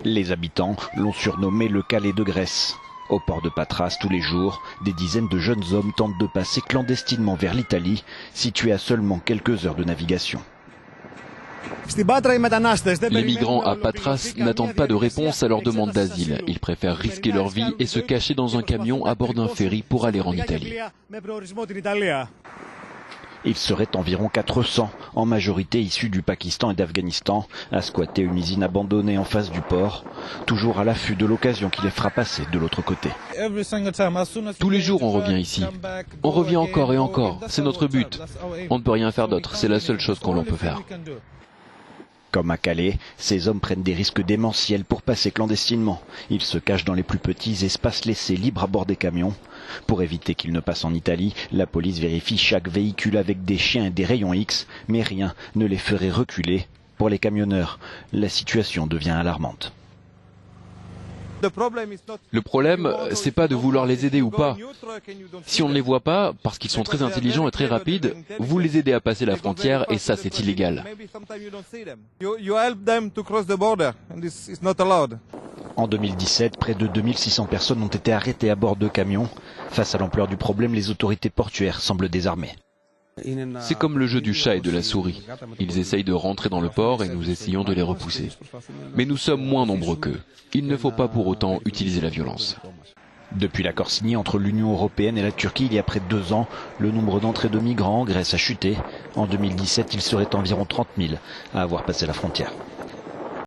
Les habitants l'ont surnommé le Calais de Grèce. Au port de Patras, tous les jours, des dizaines de jeunes hommes tentent de passer clandestinement vers l'Italie, située à seulement quelques heures de navigation. Les migrants à Patras n'attendent pas de réponse à leur demande d'asile. Ils préfèrent risquer leur vie et se cacher dans un camion à bord d'un ferry pour aller en Italie. Ils seraient environ 400, en majorité issus du Pakistan et d'Afghanistan, à squatter une usine abandonnée en face du port, toujours à l'affût de l'occasion qui les fera passer de l'autre côté. Tous les jours on revient ici. On revient encore et encore. C'est notre but. On ne peut rien faire d'autre. C'est la seule chose qu'on peut faire. Comme à Calais, ces hommes prennent des risques démentiels pour passer clandestinement. Ils se cachent dans les plus petits espaces laissés libres à bord des camions. Pour éviter qu'ils ne passent en Italie, la police vérifie chaque véhicule avec des chiens et des rayons X, mais rien ne les ferait reculer. Pour les camionneurs, la situation devient alarmante. Le problème, c'est pas de vouloir les aider ou pas. Si on ne les voit pas, parce qu'ils sont très intelligents et très rapides, vous les aidez à passer la frontière et ça c'est illégal. En 2017, près de 2600 personnes ont été arrêtées à bord de camions. Face à l'ampleur du problème, les autorités portuaires semblent désarmées. C'est comme le jeu du chat et de la souris. Ils essayent de rentrer dans le port et nous essayons de les repousser. Mais nous sommes moins nombreux qu'eux. Il ne faut pas pour autant utiliser la violence. Depuis l'accord signé entre l'Union européenne et la Turquie il y a près de 2 ans, le nombre d'entrées de migrants en Grèce a chuté. En 2017, il serait environ 30 000 à avoir passé la frontière.